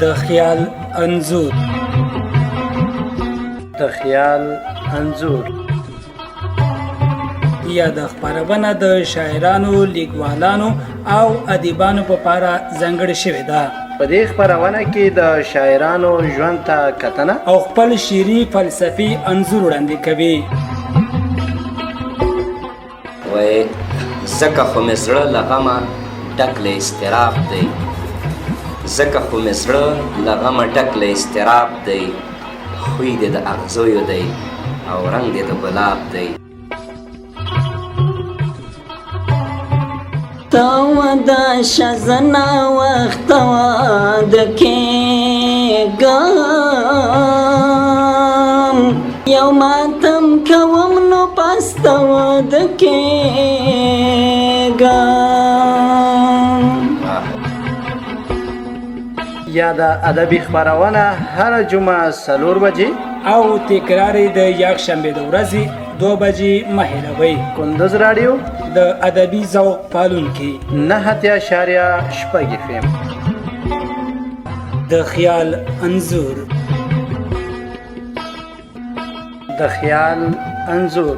د خیال انځور. د خیال انځور یا د خپرونه د شاعرانو، لیکوالانو او ادیبانو په اړه ځانګړې شوې ده. په دې خپرونه کې د شاعرانو ژوند ته کتنه او خپل شعري فلسفي انځور وړاندې کوي. وای زکه خو مې زړه له غمه ډک له اضطراب دی، زکه خو مې زړه له غمه ډک له اضطراب دی، خوی دې د اغزیو دی او رنګ دې د ګلاب دی. تا ودا شزنا وخت واد کېږم، یو ماتم کوم نو پست واد کېږم. یا د ادبي خپرونه هر جمعه 4 بجې او تکرار د یکشنبه د ورځې 2 بجې مه هېروئ. کندوز رادیو د ادبي ذوق پالونکي 9.6 FM. د خیال انځور. د خیال انځور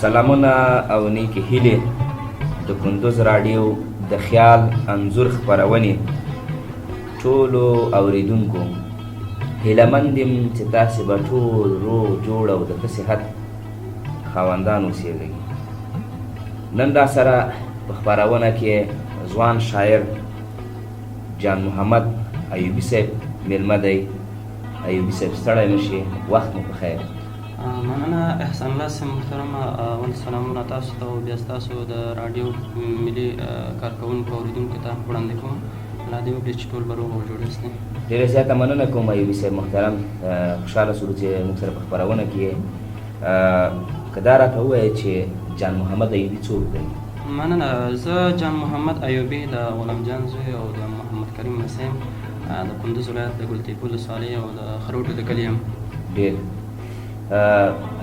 سلامونه او نیکی هیلې د کندوز رادیو د خیال انځور خپرونې ټولو اوریدونکو هیلهمند یم چې تاسې به ټول روغ جوړ او د ښه صحت خاوندان اوسېږئ. نن را سره په خپرونه کې ځوان شاعر جان محمد ایوبي صاحب میلمه دی. ایوبي صاحب ستړی مه شي، وخت مو په خیر. مننه احسان الله صاحب محترمه. اول سلامونه تاسو ته او بیا ستاسو د راډیو ملي کارکوونکو اوریدونکو ته وړاندې کوم. الله دې وکړي چې ټول به روغ او جوړ اوسئ. ډېره زیاته مننه کوم ایوبي صاحب محترم. خوشحاله شولو چې موږ سره په خپرونه کې که دا راته ووایې چې جان محمد ایوبي څوک دی؟ مننه. زه جان محمد ایوبي د غلام جان زوی او د محمد کریم مسیم د کندوز ولایت د ګلتیپو ولسوالۍ او د خروټو د کلي یم. ډېر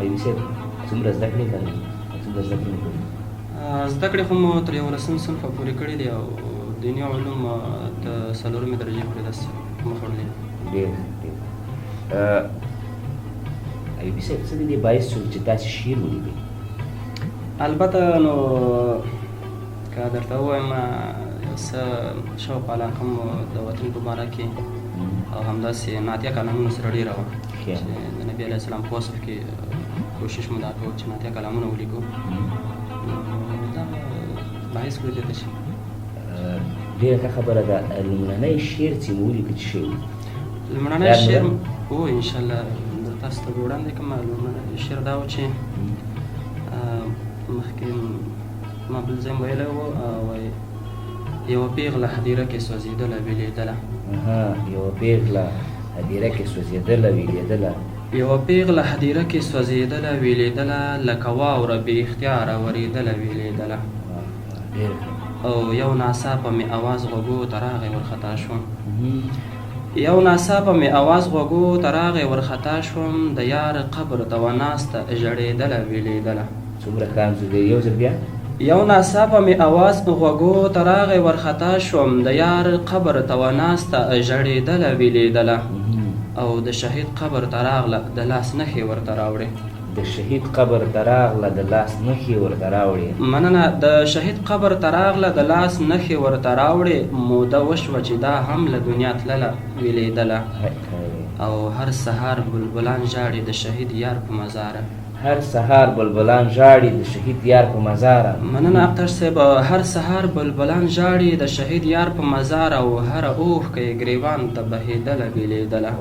ایوبي صاحب څومره زده کړې لرئ؟ څومره زده کړې کوئ؟ زده کړې خو مو تر 11 صنفه پورې کړي دي او دیني علوم د 4مې درجې پورې درس مخ وړلی. ډېر ډېر. ایوبي صاحب څه دې باعث شول چې تاسې شعر ولیکئ؟ البته نو که درته ووایم یو څه شوق علاقه مو د وطن په باره کې او همداسې نعتیه کلامونو سره ډېره وه چې د نبي علیه السلام په وصف کې کوشش مو دا کوو چې نعتیه کلامونه ولیکو. دا باعث کړو دې ته چې ډېره ښه خبره ده. لومړنی شعر چې مو ولیکه څه شی و؟ لومړنی شعر او انشاءالله تاسو ته به وړاندې کړم. لومړنی شعر دا و چې مخکې ما بل ځای ویلی و، وایي یوه پیغله هدیره کې سوځېدله ویلېدله. یوه پیغله هدیره کې سوځېدله ویلېدله. یوه پیغله هدیره کې سوځېدله ویلېدله، لکه واوره بې اختیاره ورېدله ویلېدله. او یو ناڅاپه مې اواز غوږو ته راغی ورخطا شوم، یو ناڅاپه مې اواز غوږو ته راغی ورخطا شوم، د یار قبر ته وناسته ژړېدله ویلېدله. څومره ښه انځور دی. یو ځل بیا. یو ناڅاپه مې اواز غوږو ته راغی ورخطا شوم، د یار قبر ته وناسته ژړېدله ویلېدله. او د شهید قبر ته راغله د لاس نښې ورته راوړې. د شهید قبر ته راغله د لاس نښې ورته راوړې. مننه. د شهید قبر ته راغله د لاس نښې ورته راوړې، موده وشوه چې دا هم له دنیا تلله ویلېدله. او هر سهار بلبلان ژاړي د شهید یار په مزاره. هر سهار بلبلان ژاړي د شهید یار په مزار. مننه اختر صاحب. هر سهار بلبلان ژاړي د شهید یار په مزار او هره اوښکه یې ګریوان ته بهېدله بېلېدله.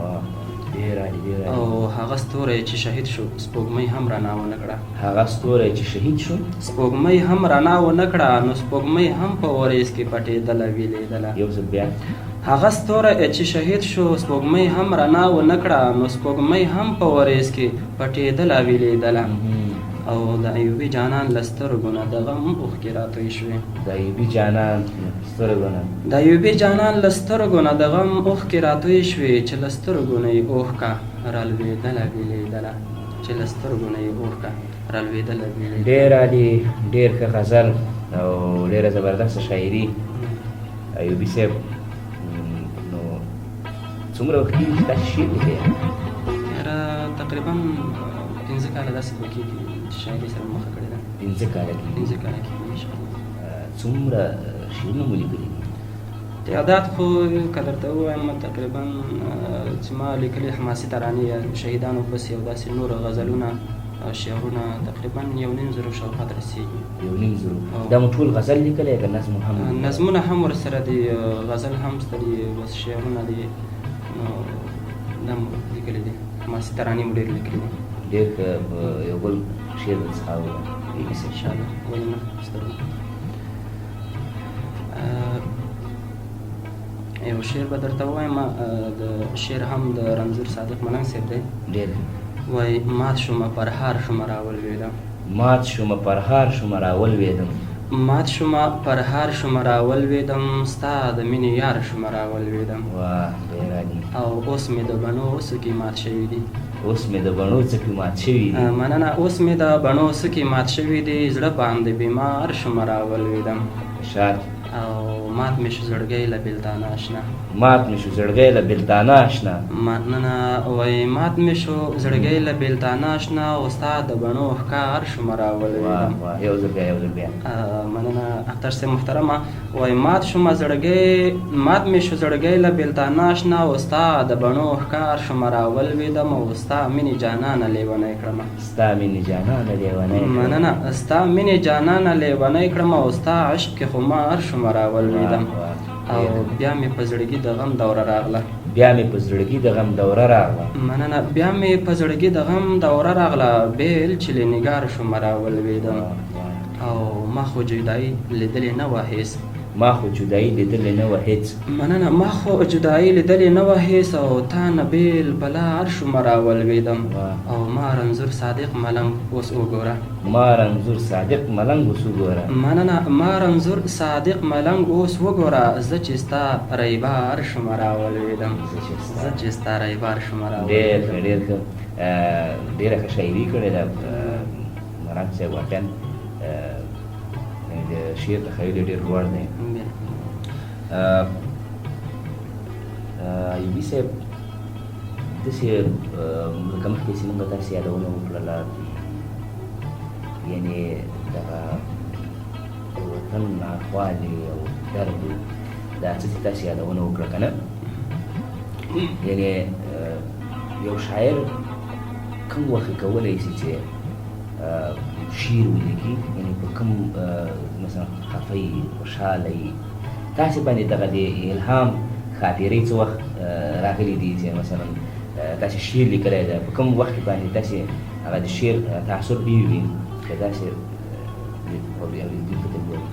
او هغه ستوری چې شهید شو سپوږمۍ هم رڼا ونه کړه. هغه ستوری چې شهید شو سپوږمۍ هم رڼا ونه کړه، نو سپوږمۍ هم په وریځ کې پټېدله ویلېدله. یو ځل بیا. هغه ستوری چې شهید شو سپوږمۍ هم رڼا ونه کړه، نو سپوږمۍ هم په وریځ کې پټېدله ویلېدله. او د ایوبي جانان له سترګو نه د غم اوښکې راتوی شوې. د ایوبي جانان سترګو نه د ایوبي جانان له سترګو نه د غم اوښکې راتوی شوې، چې له سترګو نه یې اوښکه رالوېدله ویلېدله. چې له سترګو نه یې اوښکه رالوېدله ویلېدله. ډېر عالي، ډېر ښه غزل او ډېره زبردسته شاعري ایوبي صاحب. نو څومره وخت کېږي چې تاسې شعر لیکئ؟ تقریبا 15 کاله داسې به کېږي چې شاعري سره مخه کړې ده. 15 کاله کېږي. 15 کاله کېږي انشاءالله. څومره شعرونه مو لیکلي دي؟ تعداد خو که درته ووایم تقریبا چې ما لیکلي حماسي ترانې یا شهیدانو پسې او داسې نور غزلونه شعرونه تقریبا 1.5 شاوخوا ته رسېږي. 1.5 دا مو ټول غزل لیکلی که نظم هم؟ نظمونه هم ورسره دي، غزل هم شته دي، بس شعرونه دي. نو دا مو لیکلي دي، حماسي ترانې مو ډېر لیکلي دي. ډېر ښه. یو بل شعر به څخه ولیکئ انشاءالله. ولې نه ستړی. یو شعر به درته ووایم. د شعر هم د رنځور صادق ملنګ صاحب دی. ډېر. وایي مات شومه پرهار شومه راولوېدم. مات شومه پرهار شومه راولوېدم. مات شومه پرهار شومه راولوېدم، ستا د مینې یار شومه راولوېدم. واه ډېر عالي. او اوس مې د بڼو څوکې مات شوي دي. اوس مې د بڼو څوکې مات شوي دي. مننه. اوس مې د بڼو څوکې مات شوي دي، زړه باندې بیمار شومه راولوېدم. شاد. او مات مې شو زړګی له بېلتانه اشنا. مات مې شو زړګی له بېلتانه اشنا. مننه. وایي مات مې شو زړګی له بېلتانه اشنا، او ستا د بڼو ښکار شومه راولوېدم. یو ځل بیا، یو ځل بیا. مننه اختر صاحب محترمه. وایي مات شومه زړګی، مات مې شو زړګی له بېلتانه اشنا، او ستا د بڼو ښکار شومه راولوېدم، او ستا مینې جانانه لیونی کړمه. ستا مینې جانانه لیونی کړمه. مننه. ستا مینې جانانه لیونی کړمه، او ستا عشق کې خمار شومه راولوېدم. او بیا مې په زړګي د غم دوره راغله. بیا مې په زړګي د غم دوره راغله. مننه. بیا مې په زړګي د غم دوره راغله، بیل چې له نګار شومه راولوېدم. او ما خو جدایي لیدلې نه وه هېڅ. ما خو جدایي لیدلې نه وه هېڅ. مننه. ما خو جدایي لیدلې نه وه هېڅ، او تا نه بیل بله هر شومه راولوېدم. او ما رنځور صادق ملنګ اوس وګوره. ما رنځور صادق ملنګ اوس وګوره. مننه. ما رنځور صادق ملنګ اوس وګوره، زه چې ستا ریبار شومه راولوېدم. زه چې ستا ریبار شومه راولوېدم. ډېر ښه، ډېر ښه. ډېره ښه شاعري کړې ده ملنګ صاحب. واقعا د شعر تخیل ډېر لوړ دی. ایوبي صاحب داسې لکه مخکې چې موږ تاسې یادونه وکړله، یعنې دغه وطن ناخوالې او درد دا څه چې تاسې یادونه وکړه که نه، یعنې یو شاعر کوم وخت کولی شي چې شعر ولیکي، یعنې په کوم مثلا خفه یي، خوشحاله یي، تاسې باندې دغه د الهام خاطرې څه وخت راغلي دي چې مثلا تاسې شعر لیکلی ده، په کوم وخت باندې تاسې هغه د شعر تاثر ډېر وي که داسې اورېدونکو ته ووایي؟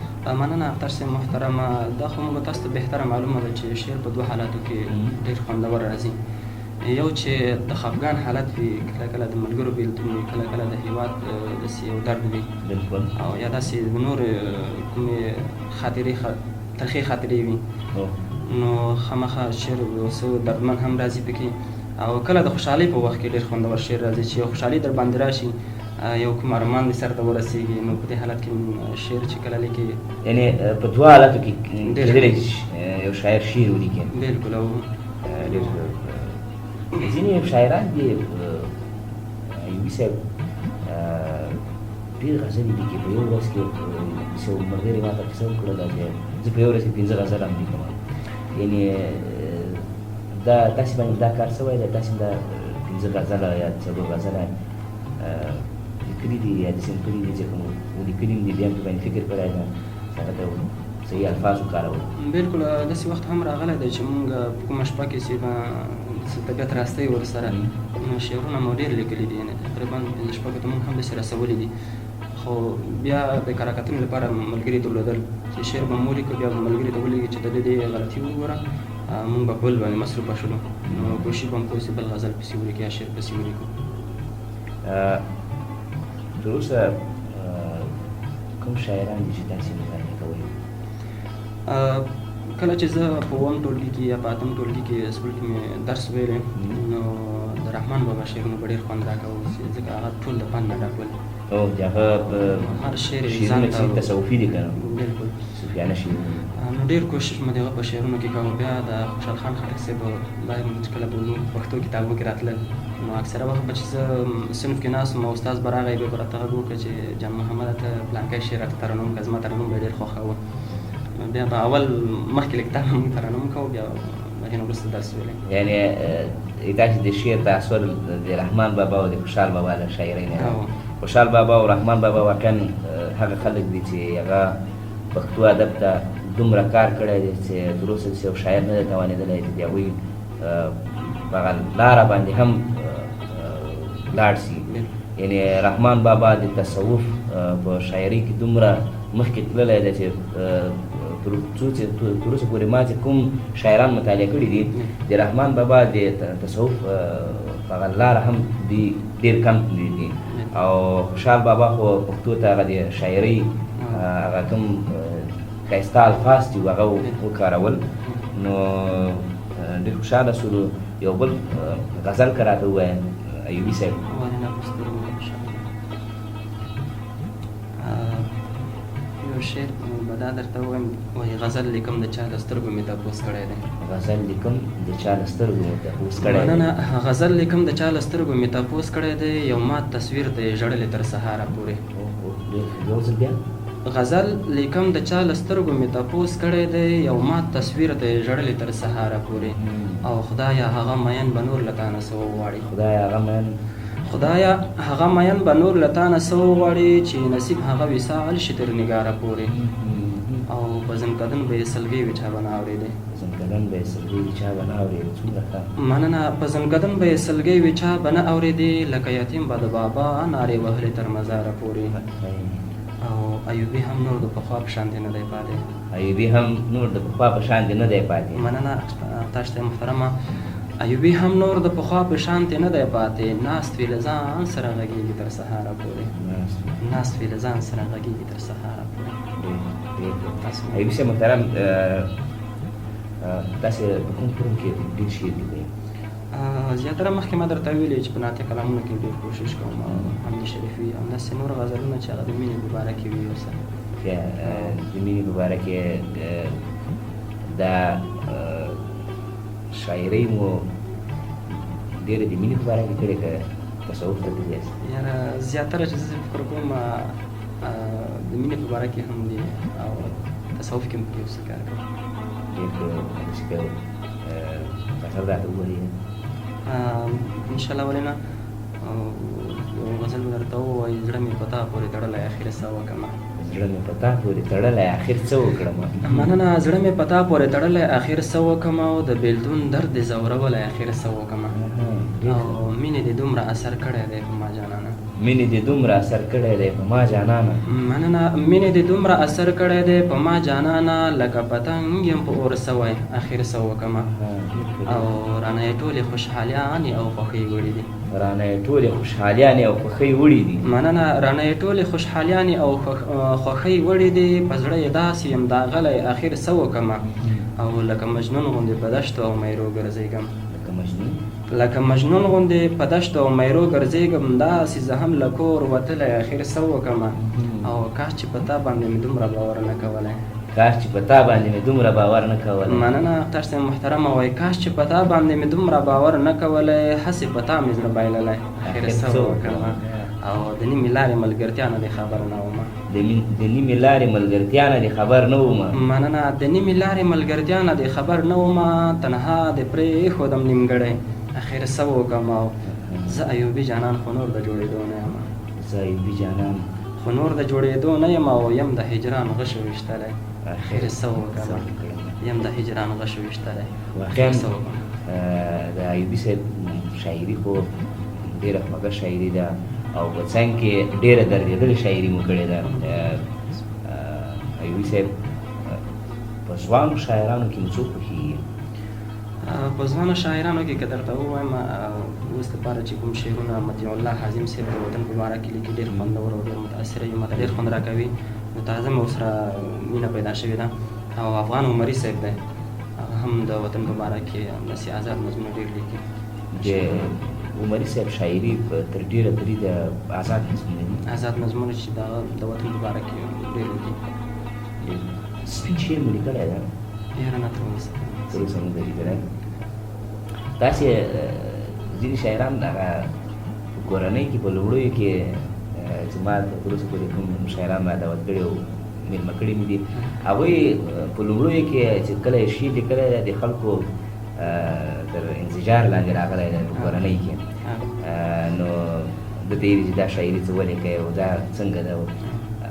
مننه اختر صاحب محترمه. دا خو موږ تاسو ته بهتره معلومه ده چې شعر په 2 حالاتو کې ډېر خوندور راځي. یو چې د خفګان حالت وي، کله کله د ملګرو بېلتون وي، کله کله د هېواد داسې یو درد وي، او یا داسې نور کومې خاطرې ترخې خاطرې وي، نو خامخا شعر یو څه دردمن هم راځي پکې. او کله د خوشحالۍ په وخت کې ډېر خوندور شعر راځي چې یو خوشحالي در باندې راشي، یو کوم ارمان دې سر ته ورسېږي، نو په دې حالت کې شعر چې کله لیکي، یعنې په 2 حالاتو کې کېدلی شي یو شاعر شعر ولیکي. بلکل. او ځینې شاعران دي ایوبي صاحب ډېر غزلې لیکي په یو ورځ کې. یو ملګري ما ته کیسه وکړله چې زه په یو ورځ کې 15 غزل هم لیکم. یعنې دا تاسې باندې دا کار شوی دی؟ تاسې دا 15 غزله یا 4 غزله لیکلي دي یا داسې کړي دي چې کوم ولیکلي دي بیا پرې باندې فکر کړی ده چې هغه ته صحیح الفاظ وکارول؟ بالکل داسې وخت هم راغلی دی چې موږ په کومه شپه کې چې طبیعت راستی ورسره نو شعرونه مو ډېر لیکلي دي، یعنې تقریبا پنځه شپږو ته موږ هم داسې رسولي دي. خو بیا د کره کتنې لپاره ملګري درلودل چې شعر به مو ولیکو، بیا به ملګري ته ولیکي چې د دې غلطي وګوره، موږ به بل باندې مصروفه شولو، نو کوشش به هم کوو چې بل غزل پسې ولیکو یا شعر پسې ولیکو. تر اوسه کوم شاعران دي چې تاسې مطالعه کوئ؟ کله چې زه په اووم ټولګي کې یا په اتم ټولګي کې سکول کې مې درس ویلی نو د رحمان بابا شعرونه به ډېر خوند راکوه، ځکه هغه ټول د فن نه ډک ول. او د هغه هر شعر شعرونه چې تصوفي دي که نه؟ بالکل صوفیانه شعرونه. نو ډېر کوشش مې د هغه په شعرونو کې کوه. بیا د خوشحال خان خټک صاحب باید چې کله به زموږ پښتو کتابونو کې راتلل نو اکثره وخت به چې زه صنف کې ناست وم او استاد به راغی بیا به راته غږ وکړه چې جان محمده ته پلانکی شعر راته ترنم کړه، زما ترنم به یې ډېر خوښاوه. بیا به اول مخکې له کتاب نه موږ ترنم کوو، بیا هغې نه وروسته درس ویلی. یعنې تاسې د شعر تاثر د رحمان بابا او د خوشحال بابا له شاعرۍ نه؟ خوشحال بابا او رحمان بابا واقعا هغه خلک دي چې هغه پښتو ادب ته دومره کار کړی دی چې تر اوسه یو شاعر نه دی توانېدلی چې د هغوی په هغه لاره باندې هم لاړ شي. یعنې رحمان بابا د تصوف په شاعرۍ کې دومره مخکې تللی دی چې تر اوسه پورې ما چې کوم شاعران مطالعه کړي دي د رحمان بابا د تصوف په هغه لاره هم ډېر کم تللي دي. او خوشحال بابا خو پښتو ته هغه د شاعرۍ هغه کوم ښایسته الفاظ چې هغه وکارول. نو ډېر خوشحاله شولو. یو بل غزل که راته ووایه ایوبي صاحب. یو شعر به دا درته ووایم، وایي غزل لیکم د چا له سترګو مې تپوس کړی دی. غزل لیکم د چا له سترګو مې تپوس کړی دی. نه غزل لیکم د چا له سترګو مې تپوس کړی دی، یو مات تصویر دی ژړلې تر سهاره پورې. یو ځل بیا؟ غزل لیکم د چا له سترګو مې تپوس کړی دی، یو مات تصویر دی ژړلې تر سهاره پورې. او خدایه هغه مین به نور له تا نه څه وغواړي، خدایه هغه مین به نور له تا نه څه وغواړي، چې نصیب هغه وصال شي تر نګاره پورې. او په زمکدن به یې سلګۍ وي چا به نه اورېدی، زمکدن به یې سلګۍ وي چا به نه اورېدی. څومره ښه مننه. په زمکدن به یې سلګۍ وي چا به نه اورېدی، لکه یتیم به د بابا نارې وهلې تر مزاره پورې. او ایوبي هم نور د پخوا په شان دی نه دی پاتې. ایوبي هم نور د پخوا په شان دی نه دی پاتې. مننه تاسو ته محترمه. ایوبي هم نور د پخوا په شان دی نه دی پاتې، ناست وي له ځان سره غږېږي تر سهاره پورې، ناست وي له ځان سره غږېږي تر سهاره پورې. ایوبي صاحب محترم، تاسې په کوم فورم کې ډېر شعر لیکئ؟ زیاتره مخکې ما درته ویلي چې په نعتیه کلامونو کې ډېر کوشش کوم، حمد شریفي همداسې نور غزلونه چې هغه د مینې په باره کې وي ورسره. د مینې په باره کې دا شاعرۍ مو ډېره د مینې په باره کې کړې که تصوف ته تللي یاست؟ یاره زیاتره چې زه فکر کوم د مینې په باره کې هم دي او تصوف کې هم یو څه کار کوم. ډېر ښه موسیقي غزل راته ووایي. انشاءالله ولې نه. یو غزل به درته ووایي، زړه مې په تا پورې تړلی اخر څه وکړمه، زړه مې په تا پورې تړلی اخر څه وکړمه. مننه. زړه مې په تا پورې تړلی اخر څه وکړمه، او د بېلتون درد دې ځورولی اخر څه وکړمه. او مینې دې دومره اثر کړی دی په ما جانانه، مینې دې دومره اثر کړی دی په ما جانانه. مننه. مینې دې دومره اثر کړی دی په ما جانانه، لکه پتنګ یم په اور سوی اخر څه وکړمه. او رانه یې ټولې خوشحالیانې او خوښۍ وړي دي، رانه یې ټولې خوشحالیانې او خوښۍ وړي دي. مننه. رانه یې ټولې خوشحالیانې او خوښۍ وړي دي، په زړه یې داسې یم داغلی اخر څه وکړمه. او لکه مجنون غوندې په دشتو او میرو ګرځېږم، لکه مجنون غوندې په دشتو او میرو ګرځېږم، داسې زه هم له کور وتلی اخر څه وکړمه. او کاش چې په تا باندې مې دومره باور نه کولی، کاش چې په تا باندې مې دومره باور نه کولی. مننه. تاسو ته محترمه وایي کاش چې په تا باندې مې دومره باور نه کولی، هسې په تا مې زړه بایللی اخر څه وکړمه. او د نیمې لارې ملګرتیا نه دې خبر نه ومه، د نیمې لارې ملګرتیا نه دې خبر نه ومه. مننه. د نیمې لارې ملګرتیا نه دې خبر نه ومه، تنها دې پرېښودم نیمګړی اخر څه وکړم. او زه ایوبي جانان خو نور د جوړېدو نه یم، زه ایوبي جانان خو نور د جوړېدو نه یم او یم د هجران غش ویشتلی خیر څه وکړم یم د هجران غش ویشتلی واقعا څه وکړم د ایوبي صاحب شاعري خو ډېره خوږه شاعري ده او په څنګ کې ډېره دردېدلې شاعري مو کړې ده ایوبي صاحب په ځوانو شاعرانو کې مو څوک خوښېږي؟ په ځوانو شاعرانو کې که درته ووایم اوس دپاره چې کوم شعرونه مطیع الله حازم صاحب د وطن په باره کې لیکي ډېر خوندور او ډېر متاثره وي ماته ډېر خوند راکوي نو تازه مې ورسره مینه پیدا شوې ده او افغان عمري صاحب دی هغه هم د وطن په باره کې همداسې آزاد نظمونه ډېر لیکي د عمري صاحب شاعري تر ډېره پرې د آزاد نظمونه دي آزاد نظمونه چې د وطن په باره کې ډېر لیکي سپین شعر مو لیکلی ده یاره نه تر اوسه تر اوسه مو ده لیکلی داسې ځینې شاعران هغه په کورنۍ کې په لومړیو کې چې ما تر اوسه پورې کوم شاعران ما دعوت کړي او مېلمه کړي مې دي هغوی په لومړیو کې چې کله یې شعر لیکلی دی د خلکو تر انزجار لاندې راغلی دی په کورنۍ کې نو ده ته یې چې دا شاعري څه ولیکئ او دا څنګه ده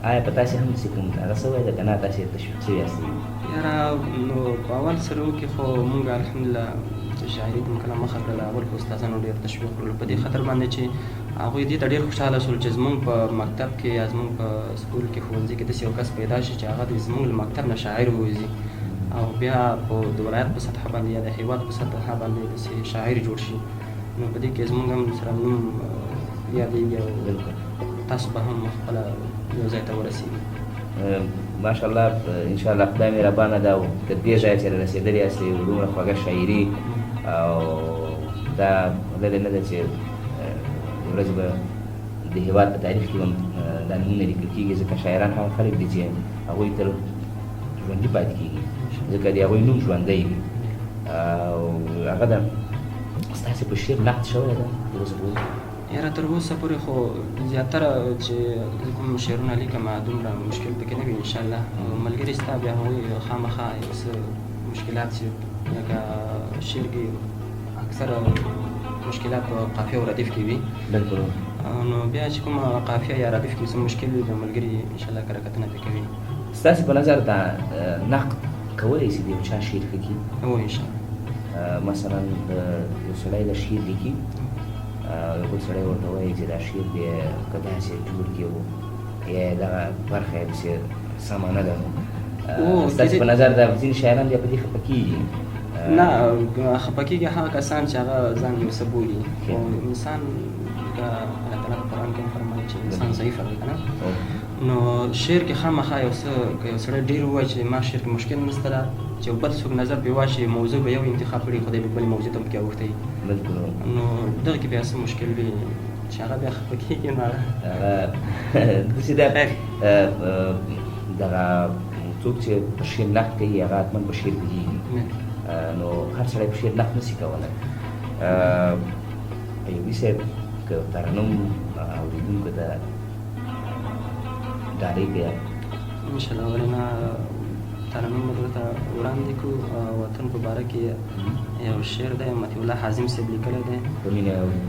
آیا په تاسې هم داسې کوم هغه څه وایي ده که نه تاسې تشویق شوي یاستئ؟ یاره نو په اول سرو کې خو مونږ الحمدلله چې شاعري ته مو کله مخه کړله اول خو استادانو ډېر تشویق کړلو په دې خاطر باندې چې هغوی دې ته ډېر خوشحاله شول چې زمونږ په مکتب کې یا زمونږ په سکول کې ښوونځي کې داسې یو کس پیدا شي چې هغه د زمونږ له مکتب نه شاعر ووځي او بیا په د ولایت په سطحه باندې یا د هېواد په سطحه باندې داسې شاعر جوړ شي نو په دې کې زمونږ هم سره نوم یادېږي او تاسو به هم خپله یو ځای ته ورسېږي ماشاءالله انشاءالله خدای مهربانه ده او تر دې ځایه چې رسېدلي یاستئ دومره خوږه شاعري او دا لرې نه ده چې ورځ به د هېواد په تاریخ کې هم دا نومونه لیکل کېږي ځکه شاعران هغه خلک دي چې هغوی تل ژوندي پاتې کېږي ځکه د هغوی نوم ژوندی وي او هغه ده ستاسې په شعر نقد شوی ده تر اوسه پورې؟ یاره تر اوسه پورې خو زیاتره چې کوم شعرونه لیکم دومره مشکل پکې نه وي انشاءالله ملګري ستا بیا هغوی خامخا یو څه مشکلات چې لکه شعر کې اکثره مشکلات په قافیه او ردیف کې وي بلکل نو بیا چې کومه قافیه یا ردیف کې څه مشکل وي د ملګري انشاءالله کره کتنه پې کوي ستاسې په نظر دا نقد کولی شي د یو چا شعر ښه کړي؟ هو انشاءالله مثلا یو سړی د شعر لیکي یو بل سړی ورته وایي چې دا شعر دی که داسې جوړ کړي یا دغه برخه یې داسې سمه نه ده نو ستاسې په نظر دا ځینې شاعران بیا په دې خفه کېږي؟ نه خفه کېږي هغه کسان چې هغه ځان یو څه بولي خو انسان لکه الله تعالی په قرآن کې هم فرمایي چې انسان ضعیفه دی که نه نو شعر کې خامخا یو څه که یو سړی ډېر ووایي چې ما شعر کې مشکل نشته ده چې یو بل څوک نظر پرې واچوي موضوع به یو انتخاب کړي خو دی به بلې موضوع ته هم پکې اوښتی بلکل نو دغه کې بیا څه مشکل وي چې هغه بیا خفه کېږي نو هغه داسې ده دغه څوک چې په شعر نقد کوي هغه حتما په شعر پوهېږي نو هر سړی په شعر نقد نشي کولی ایوبي صاحب که ترنم اورېدونکو ته ډالۍ کړه انشاءالله ولې نه ترنم به درته وړاندې کړو وطن په باره کې یو شعر دی مطیع الله حازم صاحب لیکلی دی په مینه اوري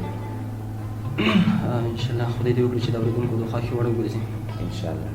انشاءالله خدای دې وکړي چې د اورېدونکو د خوښې وړ وګرځي انشاءالله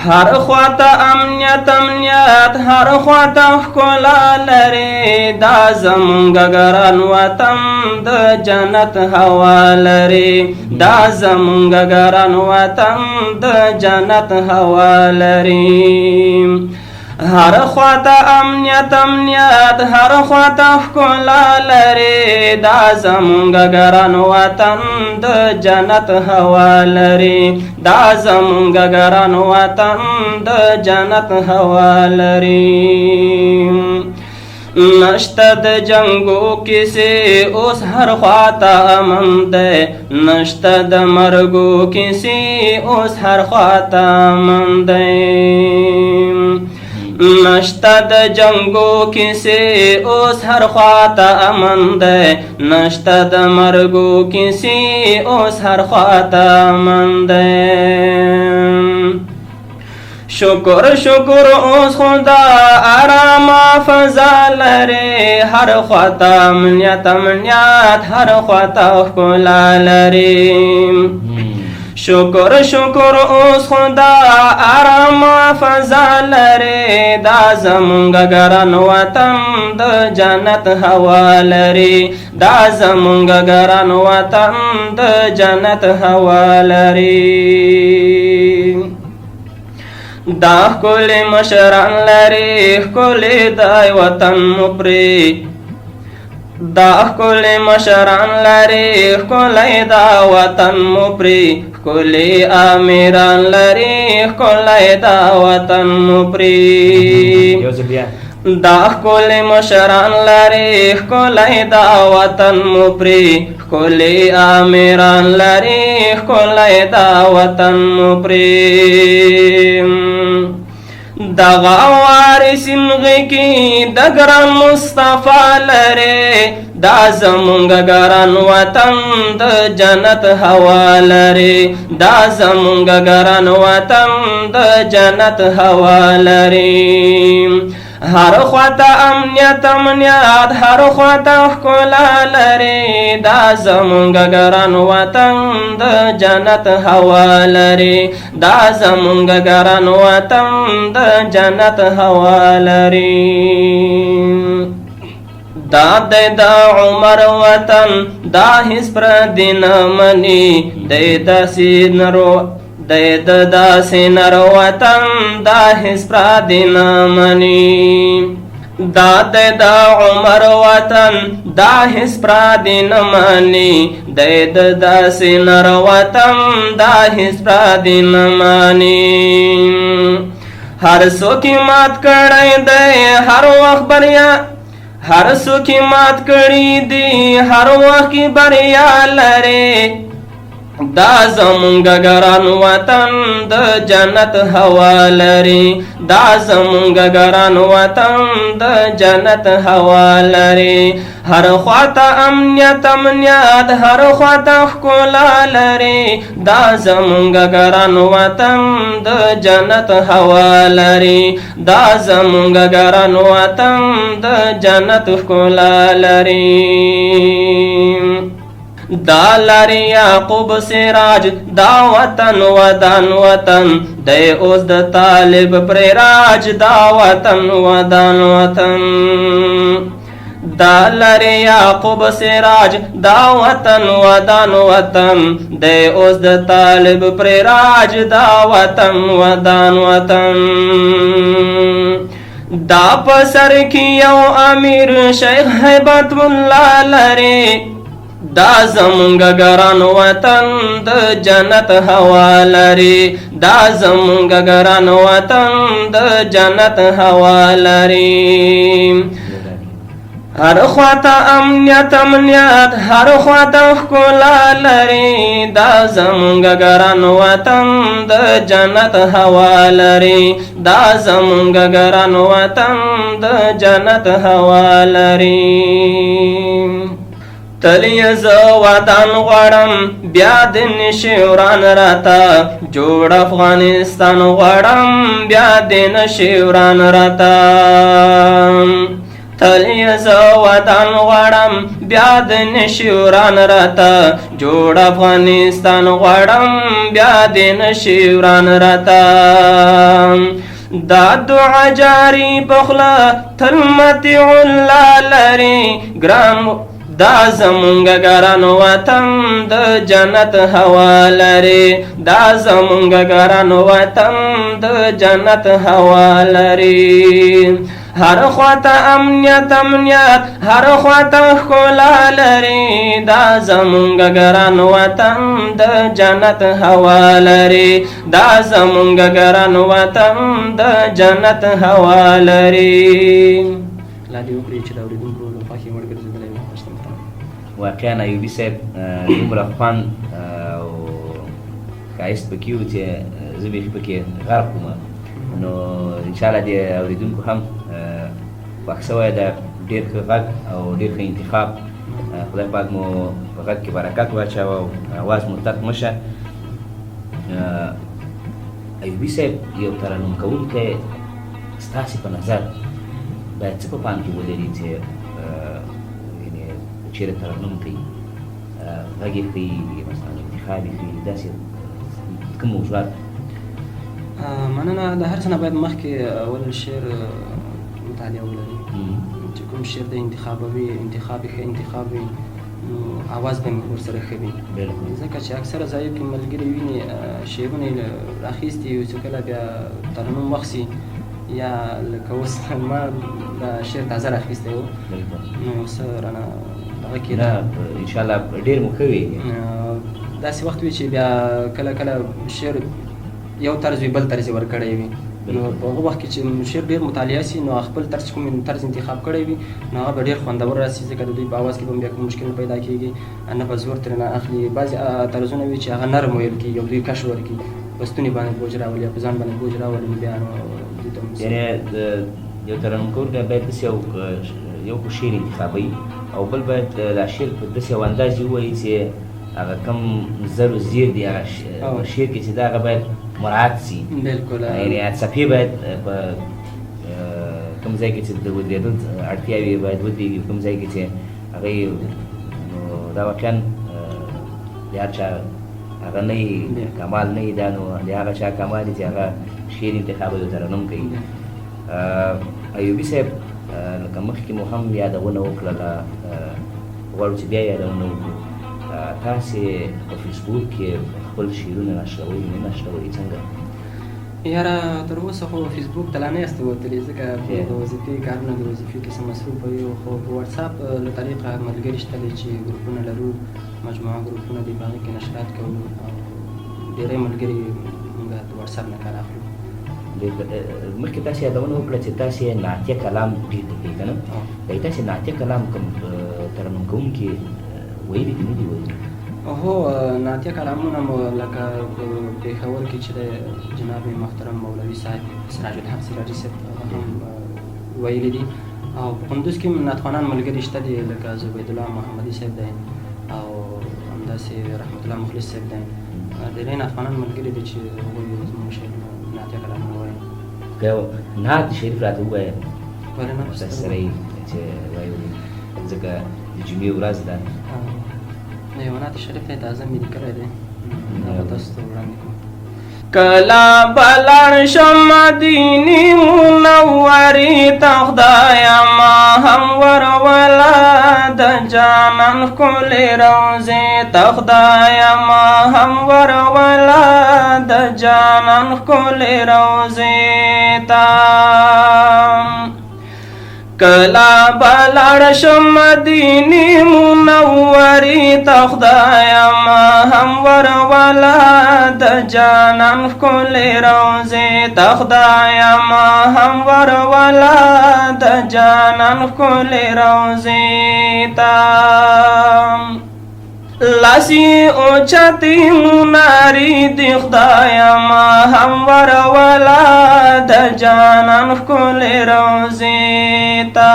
هر خواته امنیت امنیت هر خواته ښکلا لري دا زمونږ ګران وطن د جنت هوا لري دا زمونږ ګران وطن د جنت هوا لري هر خواته امنیت امنیت هر خواته ښکلا لري دا زمونږ ګران وطن د جنت هوا لري دا زمونږ ګران وطن د جنت هوا لري نشته د جنګو کیسې اوس هر خواته امن دی نشته د مرګو کیسې اوس هر خواته امن دی نشته د جنګو کیسې اوس هر خواته امن دی نشته د مرګو کیسې اوس هر خواته امن دی شکر شکر اوس خدا آرامه فضا لري هر خواته امنیت امنیت هر خواته ښکلا لري شکر شکر اوس خدا آرامه فضا لري دا زمونږ ګران وطن د جنت هوا لري دا زمونږ ګران وطن د جنت هوا لري دا ښکلي مشران لري ښکلي دی وطن مو پرې دا ښکلي مشران لري ښکلی دا وطن مو پرې ښکلي امیران لري ښکلی دا وطن مو پرې دا ښکلي مشران لري ښکلی دا وطن مو پرې ښکلي امیران لري ښکلی دا وطن مو پرې دغه وارثینغې کې د ګران مصطفی لري دا زمونږ ګران وطن د جنت هوا لري دا زمونږ ګران وطن د جنت هوا لري هر خواته امنیت امنیت هر خواته ښکلا لري دا زمونږ ګران وطن د جنت هوا لري دا زمونږ ګران وطن د جنت هوا لري دا دی د عمر وطن دا هیڅ پردی نه مني دی داسې نرو دی د داسې نر وطن دا هیڅ پردی نه مني دا دی د عمر وطن دا هیڅ پردی نه مني دی د داسې نر وطن دا هیڅ پردی نه مني هر څوک مات کړی دی هر وخت بریا هر څوک مات کړی دی هر وخت بریا لري دا زمونږ ګران وطن د جنت هوا لري دا زمونږ ګران وطن د جنت هوا لري هر خواته امنیت امنیت هر خواته ښکلا لري دا زمونږ ګران وطن د جنت هوا لري دا زمونږ ګران وطن د جنت ښکلا لري دا لري یعقوب سراج دا وطن ودان وطن دی اوس د طالب پر راج دا وطن ودان وطن دا لري یعقوب سراج دا وطن ودان وطن دی اوس د طالب پر راج دا وطن ودان وطن دا په سر کې یو امیر شیخ هیبت الله لري دا زمونږ ګران وطن د جنت هوا لري دا زمونږ ګران وطن د جنت هوا لري هر خواته امنیت امنیت هر خواته ښکلا لري دا زمونږ ګران وطن د جنت هوا لري دا زمونږ ګران وطن د جنت هوا لري تلی زه وطن غواړم بیا د نشي وران راته جوړ افغانستان غواړم بیا د نشي وران راته تلی زه وطن غواړم بیا د نشي وران راته جوړ افغانستان غواړم بیا د نشي وران راته دا دعا جاری پخلا تل متیع الله لري ګران دا زمونږ ګران وطن د جنت هوا لري دا زمونږ ګران وطن د جنت هوا لري هر خواته امنیت امنیت هر خواته ښکلا لري دا زمونږ ګران وطن د جنت هوا لري دا زمونږ ګران وطن د جنت هوا لري لا دې وکړي چې د اورېدونکو د خوښې وړ ګرځېدلی وي پښتون محترم. واقعا ایوبي صاحب دومره خوند او ښایست پکې و چې زه بیخي پکې غرق وم. نو انشاءالله دې اورېدونکو هم خوښ شوی ده. ډېر ښه غږ او ډېر ښه انتخاب. خدای پاک مو په غږ کې برکت واچوه او اواز مو تت مه شه. ایوبي صاحب یو ترنم کوونکی ستاسې په نظر باید څه په پام کې ولري چې چیرې ترنم کوي، غږ یې ښیي، مثلا انتخاب یې ښیي، داسې کوم موضوعات؟ مننه. د هر څه نه باید مخکې اول شعر مطالعه ولري چې کوم شعر د انتخاب یې ښه انتخاب وي نو اواز به مې ورسره ښه وي. ځکه چې اکثره ځایو کې ملګري ویني شعرونه یې راخیستي وي چې کله بیا ترنم وخت سي یا لکه اوس ما دا شعر تازه راخیستی و نو څه رانه دغه کېده انشاءالله ډېر مو ښه وي. داسې وخت وي چې بیا کله کله شعر یو طرز وي بل طرز یې ورکړی وي نو په هغه وخت کې چې شعر ډېر مطالعه سي نو خپل طرز کوم طرز انتخاب کړی وي نو هغه به ډېر خوندور راسي ځکه د دوی په اواز کې به بیا کوم مشکل نه پیدا کېږي نه به زور ترې نه اخلي. بعضې طرزونه وي چې هغه نرم ویل کېږي او دوی کش ورکړي په ستوني باندې بوج راولي یا په ځان باندې بوج راولي نو بیا نو یعنې یو ترنم کوونکی باید داسې یو خو شعر انتخابوي او بل باید دا شعر په داسې یو انداز یې ووایي چې هغه کم زر و زیر دی هغه شعر کې چې دا هغه باید مراعات سي. بلکل. یعنې څپې باید په کوم ځای کې چې د ودرېدو اړتیاوې باید ودرېږي، کوم ځای کې چې هغه نو دا واقعا د هر چا هغه نه کمال نه وي دا نو د هغه چا کمال دی چې هغه شعر انتخاب یو ترنم کوي. ایوبي صاحب لکه مخکې مو هم یادونه وکړله غواړو چې بیا یادونه وکړو تاسې په فیسبوک کې خپل شعرونه نشروئ نه نشروئ څنګه؟ یاره تر اوسه خو فیسبوک ته لا نه یاستې وتلي ځکه د وظیفې کارونه د وظیفې کې څه مصروفه یو خو په وټساپ له طریقه ملګري شته دي چې ګروپونه لرو مجموعه ګروپونه دي په هغې کې نشرات کوو او ډېری ملګري موږ د وټساپ نه کار اخلو. مخکې تاسې یادونه وکړه چې تاسې نعتیه کلام ډېر لیکئ که نه؟ دی تاسې نعتیه کلام کوم ترنم کوونکي ویلي دي نه دي ویلي؟ هو نعتیه کلامونه مو لکه په پېښور کې چې د جناب محترم مولوي صاحب سراج الحق سراجي صاحب هم ویلي دي او په کندوز کې نعتخوانان ملګري شته دي لکه زبید الله محمدي صاحب دی او همداسې رحمت الله مخلص صاحب دی. ډېری نعتخوانان ملګري دي چې هغوی زموږ شعرونه نعتیه کلامونه وایي. که نعت شریف راته ووایه ولې نه سره یې چې وایو ځکه د جمعې ورځ ده. یو نعت شریف دی تازه مې لیکلی دی هغه تاسو ته وړاندې کوم. کلا بلړ شم مدینې منورې ته خدایه ما هم وروله د جانان ښکلې روضې ته خدایه ما هم وروله د جانان ښکلې روضې ته کلا بلړ شم مدینې منورې ته خدایه ما هم وروله د جانان ښکلې روضې ته خدایه ما هم وروله د جانان ښکلې روضې ته لاسی اوچتی مناری دی خدایه ما هم وروله د جانان ښکلې روضې ته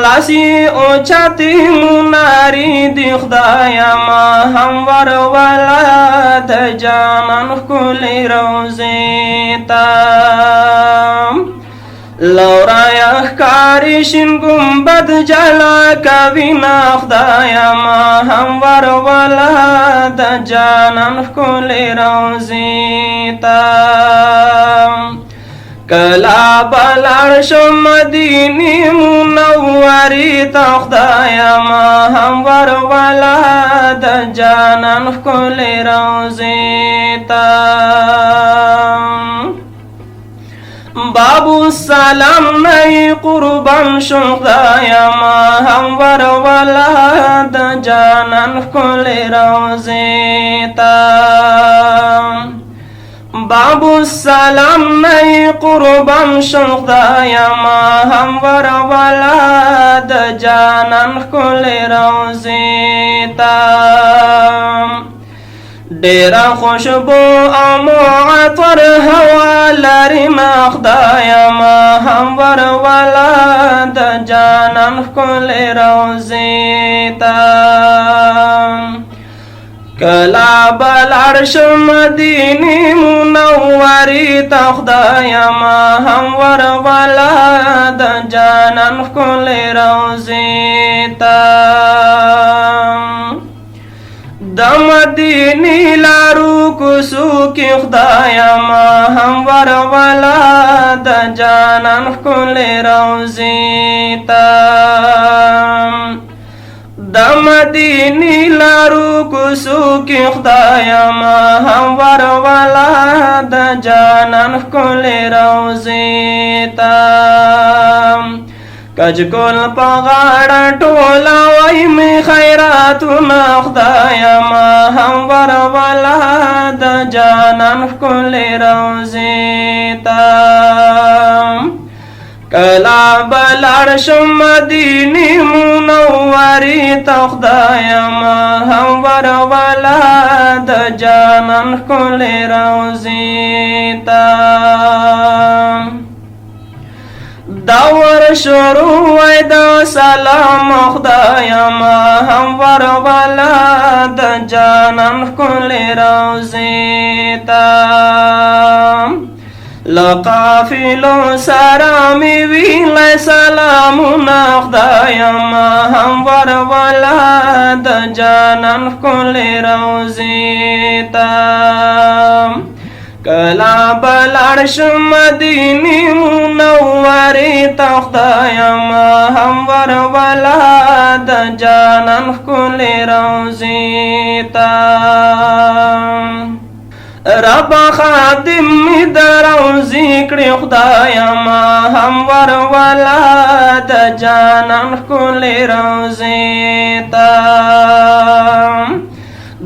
لاسی اوچتی مناری دی خدایه ما هم وروله د جانان ښکلې روضې ته لورایه ښکاري شین ګمبد جلا کوي نه خدایه ما هم وروله د جانان ښکلې روضې ته کلا بلړ شم مدینې منورې ته خدایه ما هم وروله د جانان ښکلې روضې ته بابو سلام نئی قربان شم خدایه ما هم وروله د جانان ښکلې روضې ته باب السلام نئی قربان شم خدایما همور ولاد جانان ښکلې روضې ته ډېره خوشبو او معطر هوا لري ما خدایما همور ولاد جانان ښکلې روضې ته کلا بلار شم مدینی منوری ته خدایما همور ولاد جانان ښکلې روضې ته د مدینی لارو کوڅو کې خدایما همور ولاد جانان ښکلې روضې ته د مدینی لارو کوڅو کې خدایما همور ولاد جانان ښکلې روضې ته کجګل په غاړه ټوله وای می خیراتونه خدایما همور ولاد جانان ښکلې روضې ته کلا بلار شم مدینی منوری ته خدایما همور ولاد جانان ښکلې روضې ته دور شروع وای د سلام خدایما همور ولاد جانان ښکلې روضې ته لقافلو سره مې ویلی سلامونه خدایما همور ولاد جانان ښکلې روضې ته کلا بلار شم مدینی منوری ته خدایما همور ولاد جانان ښکلې روضې ته رب خادم می د روضې کړې خدایما همور ولاد جانان ښکلې روضې ته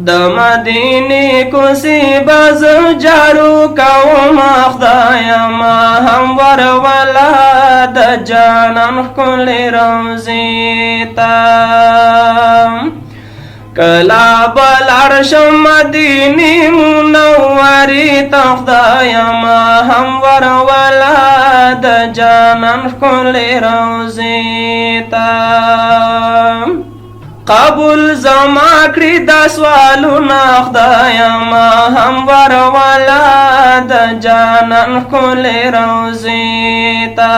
د مدینې کوڅې به زه جارو کوم خدایما همور ولاد جانان ښکلې روضې ته کلا بلار شم مدینی منوری ته خدایما همور ولاد جانان ښکلې روضې ته قبول زما کړي دا سوالونه خدایما همور ولاد جانان ښکلې روضې ته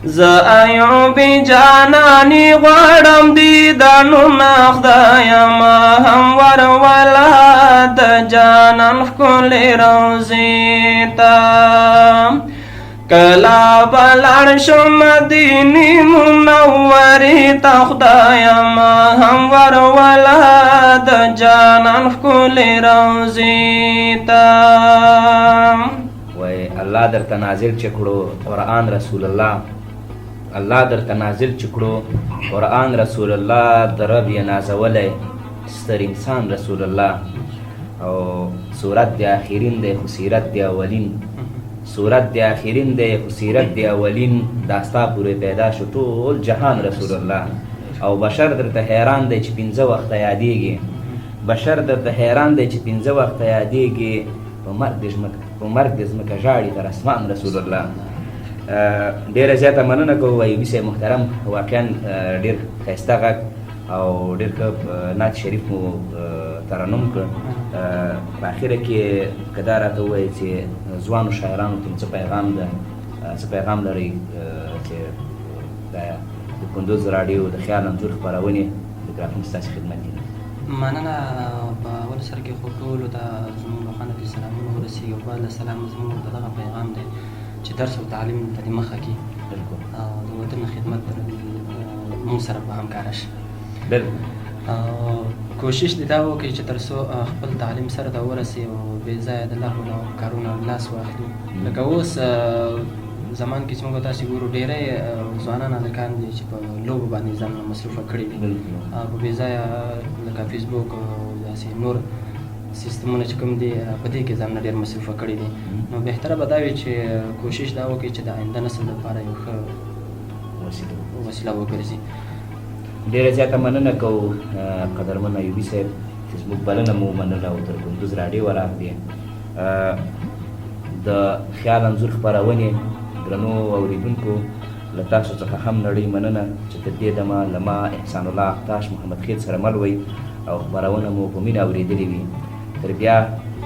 زه ایوبي جاناني غواړم دیدنونه خدایما همور ولاد جانان ښکلې روضې ته کلا بلار شم مدینی منوری ته خدایما همور ولاد جانان ښکلې روضې ته وای الله درته نازل چې کړو قرآن رسول الله الله درته نازل چې کړو قرآن رسول الله د رب یې نازولی ستر انسان رسول الله او صورت د آخرین دی خو سیرت د اولین صورت د آخرین دی خو سیرت د اولین دا ستا پورې پیدا شو ټول جهان رسول الله او بشر درته حیران دی چې 15 وخته یادېږي بشر درته حیران دی چې 15 وخته یادېږي په مرګ د ځمکه ژاړي تر اسمان رسول الله ډیره زیاته مننه کوو ایوبي صاحب محترم واقعا ډېر ښایسته غږ او ډېر ښه نعت شریف مو ترنم کړ په اخره کې که دا راته ووایي چې ځوانو شاعرانو ته څه پیغام لرئ چې د کندوز راډیو د خیال انځور خپرونې میکرافون ستاسې خدمت کې مننه په اول سر کې خو ټولو ته زموږ له خانه کې سلامونه ورسېږي او بعد له سلام زموږ ته دغه پیغام دی چې درس او تعلیم ته دې مخه کړي او د وطن خدمت موږ سره په همکاره شي کوشش دې دا وکړي چې تر څو خپل تعلیم سره ته ورسي او بې ځایه د لهو نه کارونه لاس واخلي لکه اوس زمان کې چې موږ تاسې ګورو ډېری ځوانان هلکان دي چې په لوبو باندې ځانونه مصروفه کړي دي په بې ځایه لکه فیسبوک او داسې نور سیستمونه چې کوم دي په دې کې ځانونه ډېر مصروفه کړي دي نو بهتره به دا وي چې کوشش دا وکړي چې د آینده نسل لپاره یو ښه وسیله وګرځي. ډېره زیاته مننه کوو قدرمن ایوبي صاحب چې زموږ بلنه مو ومنله او تر کندوز راډیو راغلې. د خیال انځور خپرونې درنو اورېدونکو له تاسو څخه هم نړۍ مننه چې تر دې دمه له ما احسان الله اختاش محمد خیل سره مل وئ او خپرونه مو په مینه اورېدلې وي. تر بیا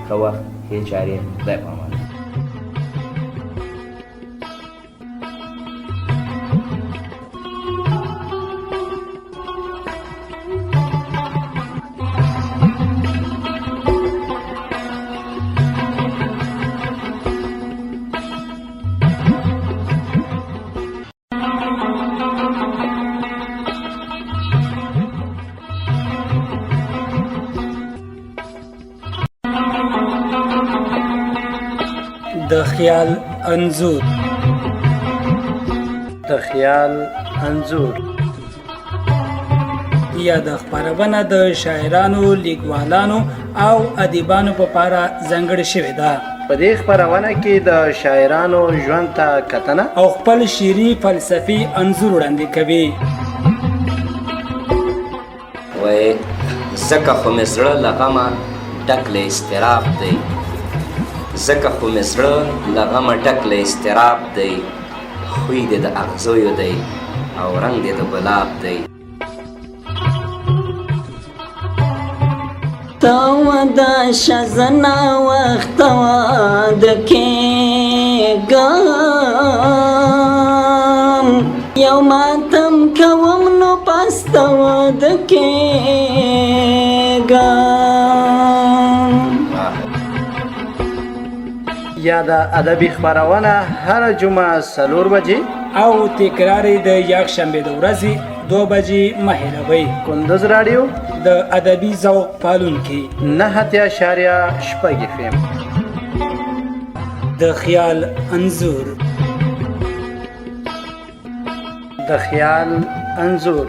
ښه وخت ښې چارې خدای په امان. د خیال انځور. د خیال انځور یا د خپرونه د شاعرانو، لیکوالانو او ادیبانو په پاره ځانګړې شوې ده. په دې خپرونه کې د شاعرانو ژوند ته کتنه او خپل شعري فلسفي انځور وړاندې کوي. وای زکه خو مې زړه له غمه ډک له اضطراب دی، زکه خو مې زړه له غمه ډک له اضطراب دی، خوی دې د اغزیو دی او رنګ دې د ګلاب دی. تا ودا شزنا وخت واد کېږم یو ماتم کوم نو پست واد کېږم. یا د ادبي خپرونه هر جمعه 4 بجې او تکرار د یکشنبې د ورځې 2 بجې مه هېروئ. کندوز راډیو د ادبي ذوق پالونکي 9.6 FM. د خیال انځور. د خیال انځور